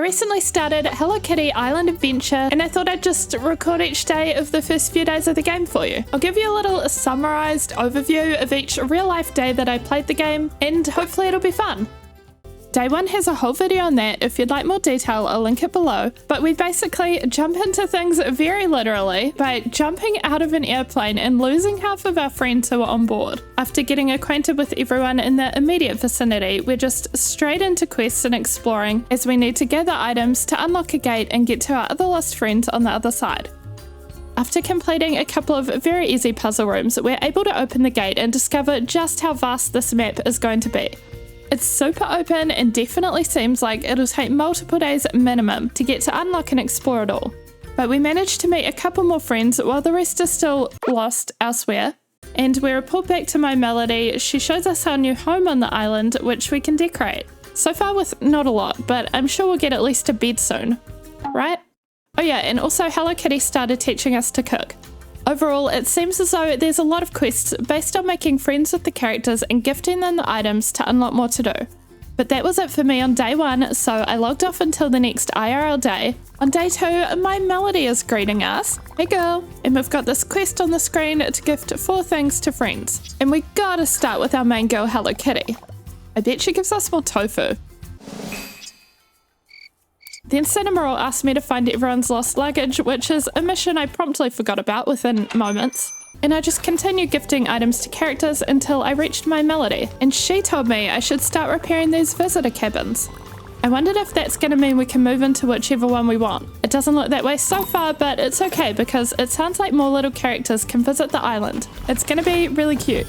recently started Hello Kitty Island Adventure, and I thought I'd just record each day of the first few days of the game for you. I'll give you a little summarized overview of each real life day that I played the game, and hopefully it'll be fun. Day 1 has a whole video on that. If you'd like more detail, I'll link it below. But we basically jump into things very literally by jumping out of an airplane and losing half of our friends who are on board. After getting acquainted with everyone in the immediate vicinity, we're just straight into quests and exploring as we need to gather items to unlock a gate and get to our other lost friends on the other side. After completing a couple of very easy puzzle rooms, we're able to open the gate and discover just how vast this map is going to be. It's super open and definitely seems like it'll take multiple days minimum to get to unlock and explore it all. But we managed to meet a couple more friends while the rest are still lost elsewhere. And we report back to My Melody. She shows us our new home on the island, which we can decorate. So far with not a lot, but I'm sure we'll get at least a bed soon, right? Oh yeah, and also Hello Kitty started teaching us to cook. Overall, it seems as though there's a lot of quests based on making friends with the characters and gifting them the items to unlock more to do. But that was it for me on day 1, so I logged off until the next IRL day. On day 2, My Melody is greeting us. Hey girl! And we've got this quest on the screen to gift 4 things to friends. And we gotta start with our main girl, Hello Kitty. I bet she gives us more tofu. Then Cinnamoroll asked me to find everyone's lost luggage, which is a mission I promptly forgot about within moments. And I just continued gifting items to characters until I reached My Melody, and she told me I should start repairing these visitor cabins. I wondered if that's going to mean we can move into whichever one we want. It doesn't look that way so far, but it's okay because it sounds like more little characters can visit the island. It's going to be really cute.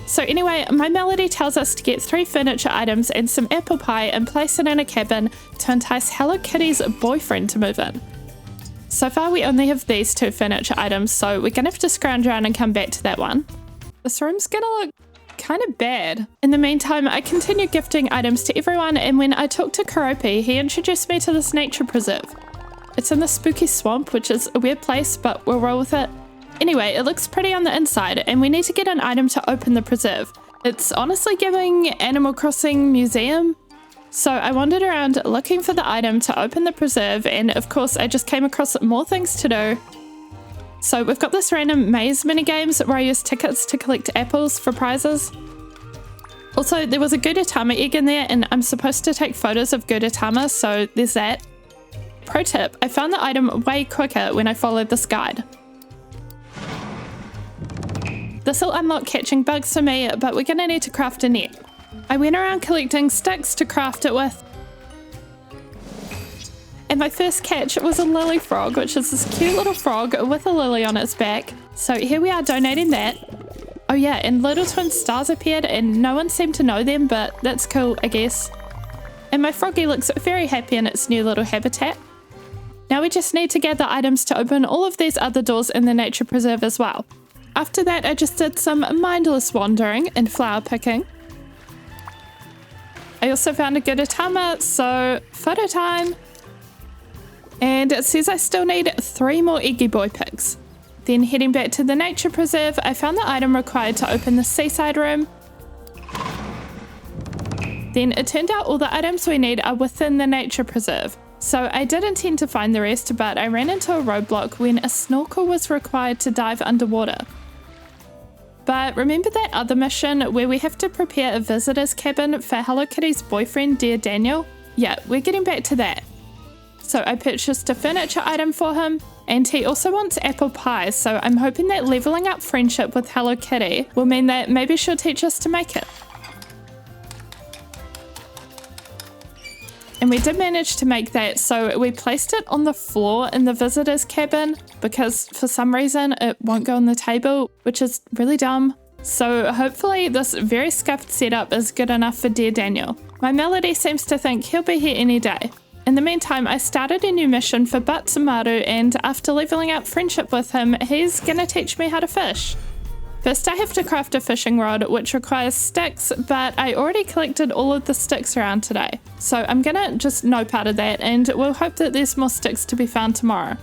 So anyway, My Melody tells us to get 3 furniture items and some apple pie and place it in a cabin to entice Hello Kitty's boyfriend to move in. So far we only have these 2 furniture items, so we're gonna have to scrounge around and come back to that one. This room's gonna look kind of bad. In the meantime, I continued gifting items to everyone, and when I talked to Karopi, he introduced me to this nature preserve. It's in the spooky swamp, which is a weird place, but we'll roll with it. Anyway, it looks pretty on the inside, and we need to get an item to open the preserve. It's honestly giving Animal Crossing Museum. So I wandered around looking for the item to open the preserve, and of course I just came across more things to do. So we've got this random maze minigames where I use tickets to collect apples for prizes. Also, there was a Gudetama egg in there, and I'm supposed to take photos of Gudetama, so there's that. Pro tip, I found the item way quicker when I followed this guide. This will unlock catching bugs for me, but we're gonna need to craft a net. I went around collecting sticks to craft it with. And my first catch was a lily frog, which is this cute little frog with a lily on its back. So here we are donating that. Oh yeah, and little twin stars appeared and no one seemed to know them, but that's cool, I guess. And my froggy looks very happy in its new little habitat. Now we just need to gather items to open all of these other doors in the nature preserve as well. After that, I just did some mindless wandering and flower picking. I also found a Gudetama, so photo time. And it says I still need 3 more Eggy Boy pics. Then heading back to the nature preserve, I found the item required to open the seaside room. Then it turned out all the items we need are within the nature preserve. So I did intend to find the rest, but I ran into a roadblock when a snorkel was required to dive underwater. But remember that other mission where we have to prepare a visitor's cabin for Hello Kitty's boyfriend, Dear Daniel? Yeah, we're getting back to that. So I purchased a furniture item for him, and he also wants apple pie, so I'm hoping that leveling up friendship with Hello Kitty will mean that maybe she'll teach us to make it. And we did manage to make that, so we placed it on the floor in the visitor's cabin because for some reason it won't go on the table, which is really dumb. So hopefully this very scuffed setup is good enough for Dear Daniel. My Melody seems to think he'll be here any day. In the meantime, I started a new mission for Batsumaru, and after leveling up friendship with him, he's gonna teach me how to fish. First I have to craft a fishing rod, which requires sticks, but I already collected all of the sticks around today. So I'm gonna just nope out of that, and we'll hope that there's more sticks to be found tomorrow.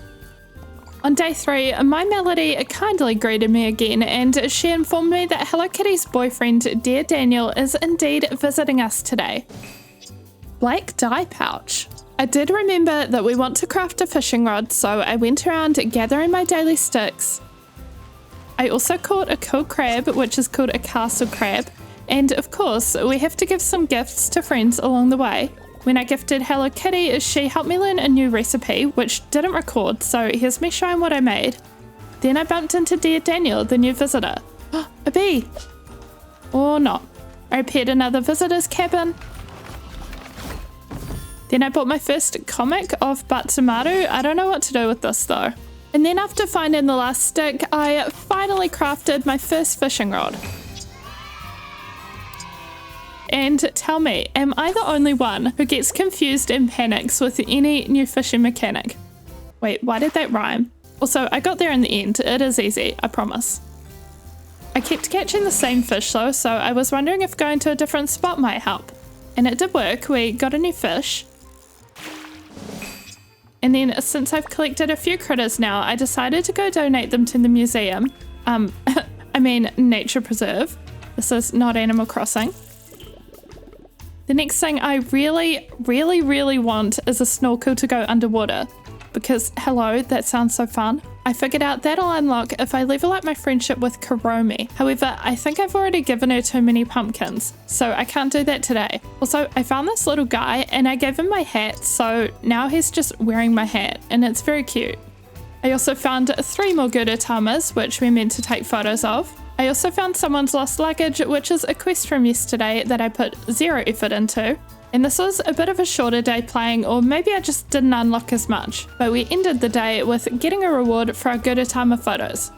On day 3, My Melody kindly greeted me again, and she informed me that Hello Kitty's boyfriend, Dear Daniel, is indeed visiting us today. Black dye pouch. I did remember that we want to craft a fishing rod, so I went around gathering my daily sticks. I also caught a cool crab, which is called a castle crab. And of course, we have to give some gifts to friends along the way. When I gifted Hello Kitty, she helped me learn a new recipe, which didn't record, so here's me showing what I made. Then I bumped into Dear Daniel, the new visitor. A bee! Or not. I repaired another visitor's cabin. Then I bought my first comic of Batsumaru. I don't know what to do with this though. And then after finding the last stick, I finally crafted my first fishing rod. And tell me, am I the only one who gets confused and panics with any new fishing mechanic? Wait, why did that rhyme? Also, I got there in the end. It is easy, I promise. I kept catching the same fish though, so I was wondering if going to a different spot might help. And it did work. We got a new fish. And then since I've collected a few critters now, I decided to go donate them to the museum. I mean nature preserve. This is not Animal Crossing. The next thing I really want is a snorkel to go underwater. Because, hello, that sounds so fun. I figured out that'll unlock if I level up my friendship with Kuromi. However, I think I've already given her too many pumpkins, so I can't do that today. Also, I found this little guy and I gave him my hat, so now he's just wearing my hat, and it's very cute. I also found 3 more Gudetamas, which we're meant to take photos of. I also found someone's lost luggage, which is a quest from yesterday that I put 0 effort into. And this was a bit of a shorter day playing, or maybe I just didn't unlock as much, but we ended the day with getting a reward for our Gudetama photos.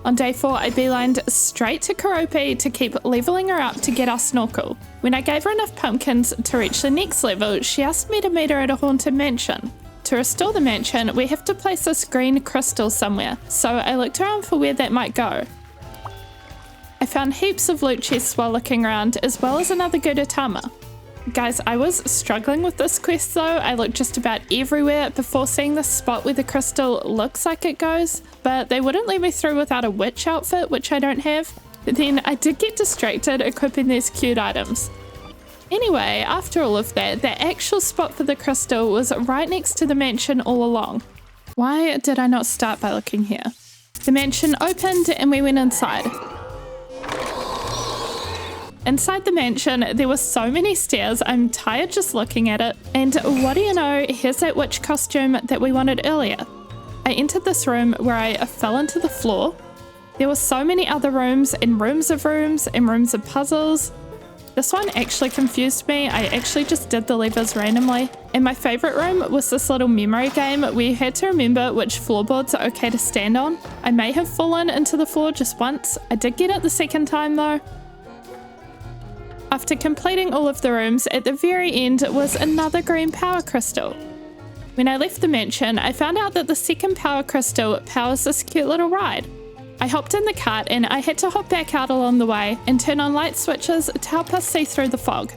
On day 4, I beelined straight to Keroppi to keep leveling her up to get our snorkel. When I gave her enough pumpkins to reach the next level, she asked me to meet her at a haunted mansion. To restore the mansion, we have to place this green crystal somewhere, so I looked around for where that might go. I found heaps of loot chests while looking around, as well as another Gudetama. Guys, I was struggling with this quest though. I looked just about everywhere before seeing the spot where the crystal looks like it goes, but they wouldn't let me through without a witch outfit, which I don't have. But then I did get distracted equipping these cute items. Anyway, after all of that, the actual spot for the crystal was right next to the mansion all along. Why did I not start by looking here? The mansion opened and we went inside. Inside the mansion, there were so many stairs, I'm tired just looking at it. And what do you know, here's that witch costume that we wanted earlier. I entered this room where I fell into the floor. There were so many other rooms and rooms of rooms and rooms of puzzles. This one actually confused me. I actually just did the levers randomly. And my favorite room was this little memory game where you had to remember which floorboards are okay to stand on. I may have fallen into the floor just once. I did get it the second time though. After completing all of the rooms, at the very end was another green power crystal. When I left the mansion, I found out that the second power crystal powers this cute little ride. I hopped in the cart and I had to hop back out along the way and turn on light switches to help us see through the fog.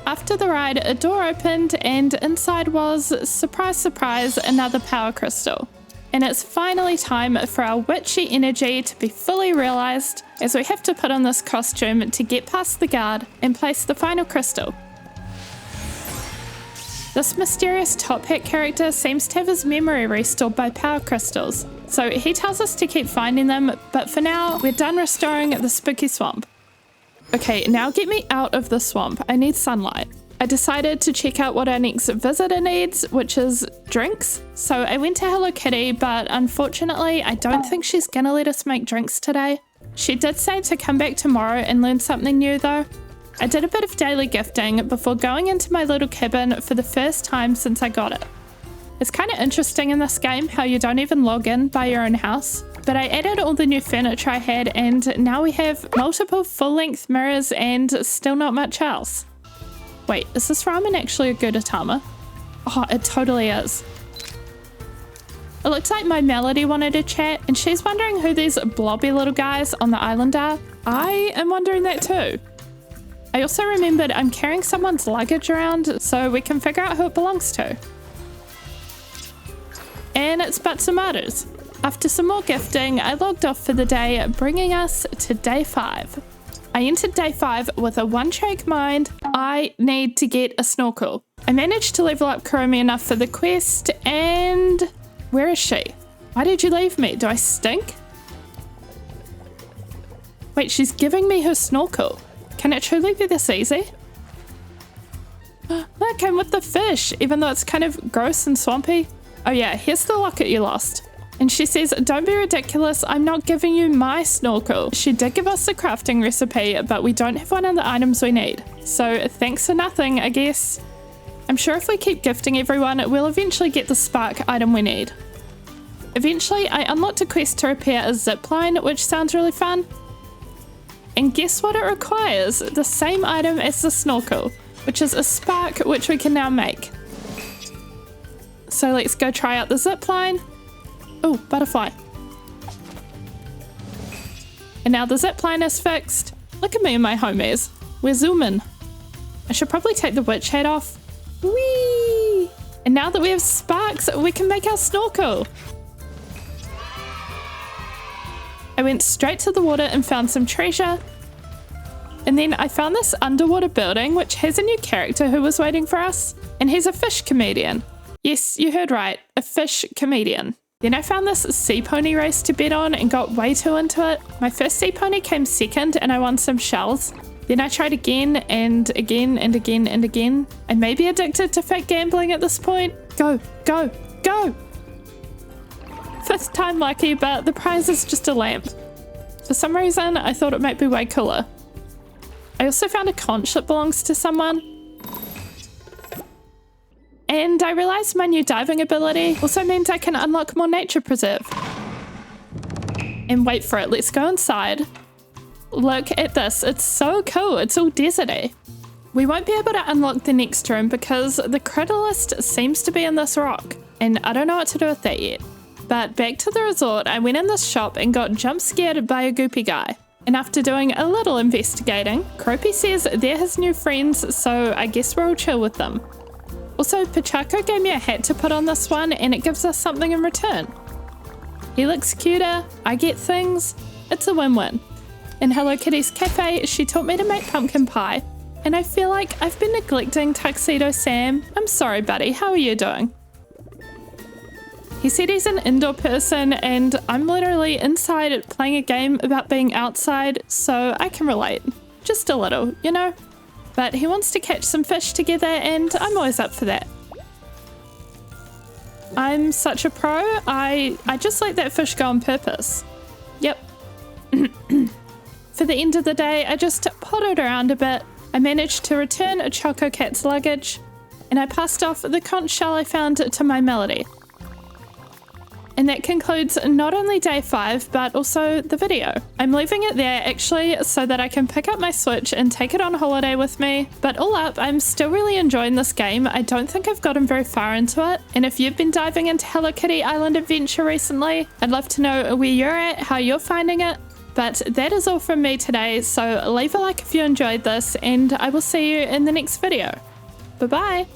After the ride, a door opened and inside was, surprise surprise, another power crystal. And it's finally time for our witchy energy to be fully realised, as we have to put on this costume to get past the guard and place the final crystal. This mysterious top hat character seems to have his memory restored by power crystals, so he tells us to keep finding them, but for now we're done restoring the spooky swamp. Okay, now get me out of the swamp. I need sunlight. I decided to check out what our next visitor needs, which is drinks. So I went to Hello Kitty, but unfortunately I don't think she's gonna let us make drinks today. She did say to come back tomorrow and learn something new though. I did a bit of daily gifting before going into my little cabin for the first time since I got it. It's kind of interesting in this game how you don't even log in by your own house. But I added all the new furniture I had and now we have multiple full-length mirrors and still not much else. Wait, is this ramen actually a Gudetama? Oh, it totally is. It looks like my Melody wanted to chat and she's wondering who these blobby little guys on the island are. I am wondering that too. I also remembered I'm carrying someone's luggage around so we can figure out who it belongs to. And it's Batsumaru's. After some more gifting, I logged off for the day, bringing us to day 5. I entered day 5 with a one-track mind. I need to get a snorkel. I managed to level up Kurumi enough for the quest, and where is she? Why did you leave me? Do I stink? Wait, she's giving me her snorkel. Can it truly be this easy? Look, I'm with the fish, even though it's kind of gross and swampy. Oh yeah, here's the locket you lost. And she says, don't be ridiculous, I'm not giving you my snorkel. She did give us the crafting recipe, but we don't have one of the items we need. So thanks for nothing, I guess. I'm sure if we keep gifting everyone, we'll eventually get the spark item we need. Eventually, I unlocked a quest to repair a zipline, which sounds really fun. And guess what it requires? The same item as the snorkel, which is a spark, which we can now make. So let's go try out the zipline. Oh, butterfly. And now the zipline is fixed. Look at me and my homies. We're zooming. I should probably take the witch hat off. Whee! And now that we have sparks, we can make our snorkel. I went straight to the water and found some treasure. And then I found this underwater building, which has a new character who was waiting for us. And he's a fish comedian. Yes, you heard right, a fish comedian. Then I found this sea pony race to bet on and got way too into it. My first sea pony came second and I won some shells. Then I tried again and again and again and again. I may be addicted to fake gambling at this point. Go, go, go! 5th time lucky, but the prize is just a lamp. For some reason, I thought it might be way cooler. I also found a conch that belongs to someone. And I realized my new diving ability also means I can unlock more nature preserve. And wait for it, let's go inside. Look at this, it's so cool, it's all deserty. We won't be able to unlock the next room because the Critterlist seems to be in this rock. And I don't know what to do with that yet. But back to the resort, I went in this shop and got jump scared by a goopy guy. And after doing a little investigating, Croppy says they're his new friends, so I guess we're all chill with them. Also, Pachaco gave me a hat to put on this one and it gives us something in return. He looks cuter, I get things, it's a win-win. In Hello Kitty's cafe, she taught me to make pumpkin pie, and I feel like I've been neglecting Tuxedo Sam. I'm sorry buddy, how are you doing? He said he's an indoor person and I'm literally inside playing a game about being outside, so I can relate. Just a little, you know? But he wants to catch some fish together and I'm always up for that. I'm such a pro, I just let that fish go on purpose. Yep. For the end of the day, I just potted around a bit. I managed to return a Choco Cat's luggage and I passed off the conch shell I found to my Melody. And that concludes not only day 5, but also the video. I'm leaving it there actually so that I can pick up my Switch and take it on holiday with me. But all up, I'm still really enjoying this game. I don't think I've gotten very far into it. And if you've been diving into Hello Kitty Island Adventure recently, I'd love to know where you're at, how you're finding it. But that is all from me today, so leave a like if you enjoyed this, and I will see you in the next video. Bye bye!